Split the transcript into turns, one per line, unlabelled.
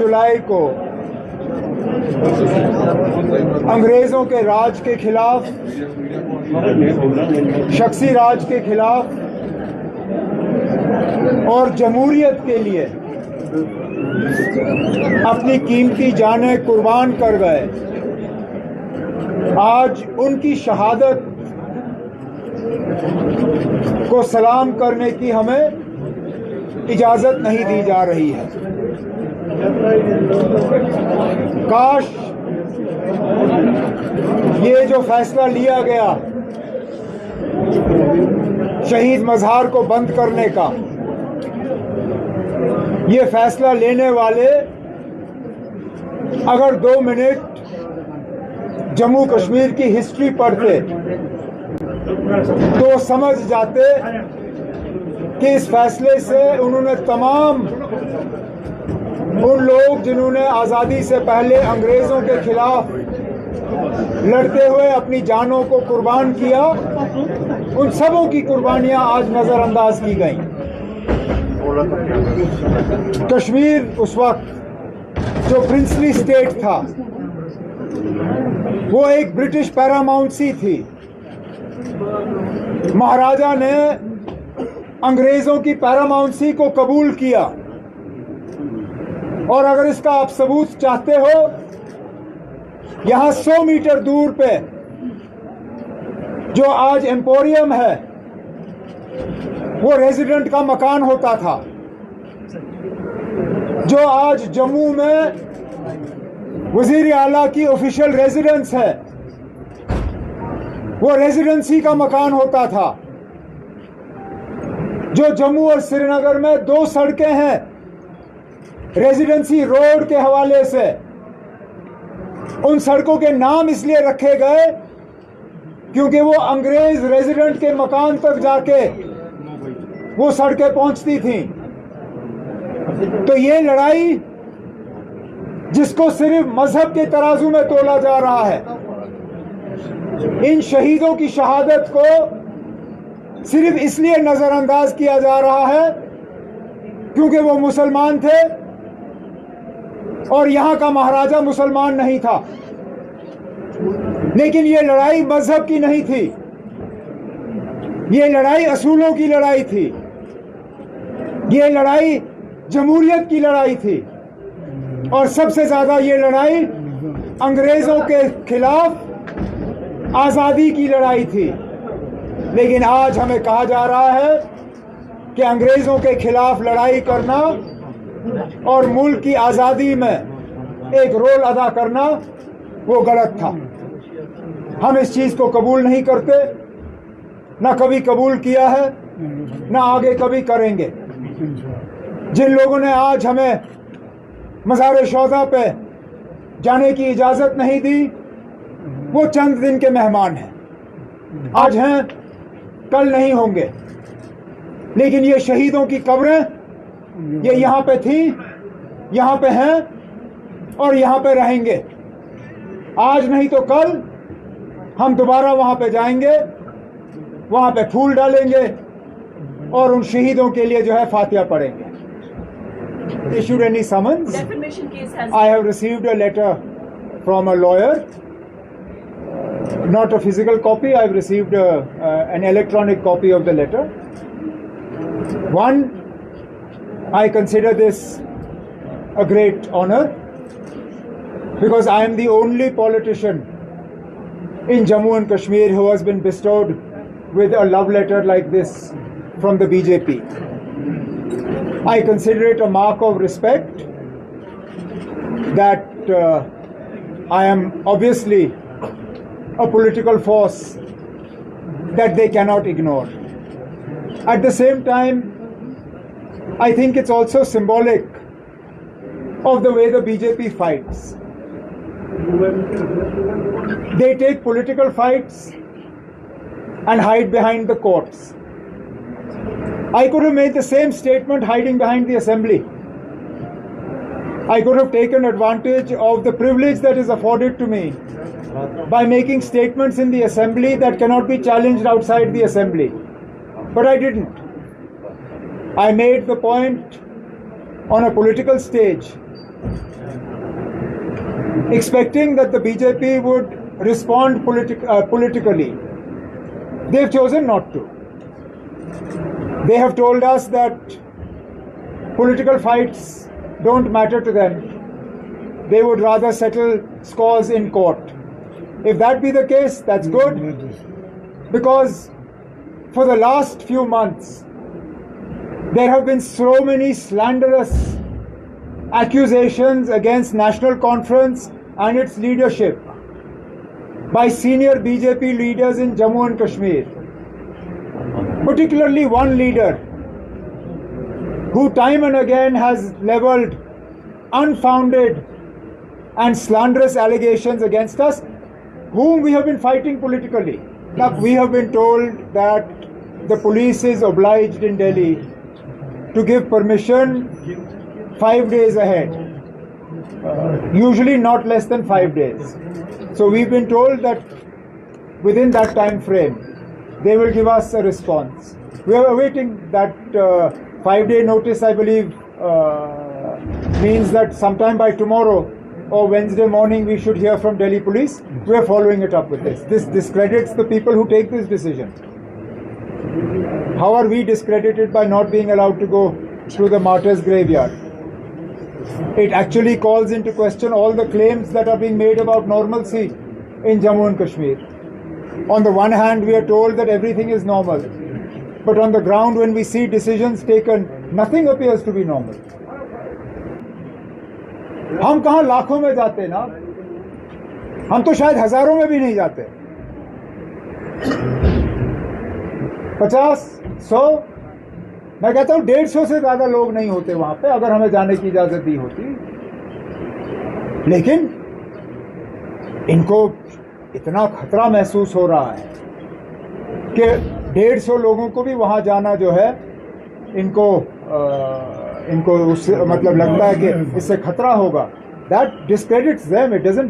जुलाई को अंग्रेजों के राज के खिलाफ, शख्सी राज के खिलाफ और जमहूरियत के लिए अपनी कीमती जानें कुर्बान कर गए। आज उनकी शहादत को सलाम करने की हमें इजाज़त नहीं दी जा रही है। काश ये जो फैसला लिया गया शहीद मज़ार को बंद करने का, ये फैसला लेने वाले अगर 2 मिनट जम्मू कश्मीर की हिस्ट्री पढ़ते तो समझ जाते कि इस फैसले से उन्होंने तमाम उन लोग जिन्होंने आज़ादी से पहले अंग्रेज़ों के खिलाफ लड़ते हुए अपनी जानों को कुर्बान किया, उन सबों की कुर्बानियां आज नज़रअंदाज की गई। कश्मीर उस वक्त जो प्रिंसली स्टेट था वो एक ब्रिटिश पैरामाउंसी थी। महाराजा ने अंग्रेजों की पैरामाउंसी को कबूल किया और अगर इसका आप सबूत चाहते हो, यहां 100 मीटर दूर पे जो आज एम्पोरियम है वो रेजिडेंट का मकान होता था। जो आज जम्मू में वजीर आला की ऑफिशियल रेजिडेंस है वो रेजिडेंसी का मकान होता था। जो जम्मू और श्रीनगर में 2 सड़कें हैं रेजिडेंसी रोड के हवाले से, उन सड़कों के नाम इसलिए रखे गए क्योंकि वो अंग्रेज रेजिडेंट के मकान तक जाके वो सड़कें पहुंचती थीं। तो ये लड़ाई जिसको सिर्फ मजहब के तराजू में तोला जा रहा है, इन शहीदों की शहादत को सिर्फ इसलिए नजरअंदाज किया जा रहा है क्योंकि वो मुसलमान थे और यहां का महाराजा मुसलमान नहीं था। लेकिन ये लड़ाई मजहब की नहीं थी, ये लड़ाई असूलों की लड़ाई थी, ये लड़ाई जमहूरियत की लड़ाई थी और सबसे ज्यादा ये लड़ाई अंग्रेजों के खिलाफ आजादी की लड़ाई थी। लेकिन आज हमें कहा जा रहा है कि अंग्रेजों के खिलाफ लड़ाई करना और मुल्क की आजादी में एक रोल अदा करना वो गलत था। हम इस चीज को कबूल नहीं करते, ना कभी कबूल किया है, ना आगे कभी करेंगे। जिन लोगों ने आज हमें मज़ार-ए-शोहदा पे जाने की इजाजत नहीं दी वो चंद दिन के मेहमान हैं। आज हैं, कल नहीं होंगे। लेकिन ये शहीदों की कब्रें ये यहाँ पे थी, यहाँ पे हैं और यहाँ पे रहेंगे। आज नहीं तो कल हम दोबारा वहाँ पे जाएंगे, वहाँ पे फूल डालेंगे और उन शहीदों के लिए जो है फातिहा पढ़ेंगे। Issued any summons?
Defamation case has.
I have received a letter from a lawyer, not a physical copy. I have received an electronic copy of the letter. One, I consider this a great honor because I am the only politician in Jammu and Kashmir who has been bestowed with a love letter like this from the BJP. I consider it a mark of respect that I am obviously a political force that they cannot ignore. At the same time, I think it's also symbolic of the way the BJP fights. They take political fights and hide behind the courts. I could have made the same statement hiding behind the assembly. I could have taken advantage of the privilege that is afforded to me by making statements in the assembly that cannot be challenged outside the assembly. But I didn't. I made the point on a political stage expecting that the BJP would respond politically. They've chosen not to. They have told us that political fights don't matter to them. They would rather settle scores in court. If that be the case, that's good, because for the last few months, there have been so many slanderous accusations against National Conference and its leadership by senior BJP leaders in Jammu and Kashmir. Particularly one leader who time and again has leveled unfounded and slanderous allegations against us, whom we have been fighting politically. Now, we have been told that the police is obliged in Delhi to give permission 5 days ahead, usually not less than 5 days. So we've been told that within that time frame, they will give us a response. We are awaiting that 5-day notice, I believe, means that sometime by tomorrow or Wednesday morning we should hear from Delhi police. We are following it up with this. This discredits the people who take this decision. How are we discredited by not being allowed to go through the martyrs' graveyard? It actually calls into question all the claims that are being made about normalcy in Jammu and Kashmir. On the one hand, we are told that everything is normal, but on the ground, when we see decisions taken, nothing appears to be normal. हम कहाँ लाखों में जाते ना, हम तो शायद हजारों में भी नहीं जाते. 50, 100, मैं कहता हूँ 150 से ज्यादा लोग नहीं होते वहां पे अगर हमें जाने की इजाजत दी होती. लेकिन इनको इतना खतरा महसूस हो रहा है कि 150 लोगों को भी वहां जाना जो है इनको उससे मतलब लगता है कि इससे खतरा होगा. That discredits them. It doesn't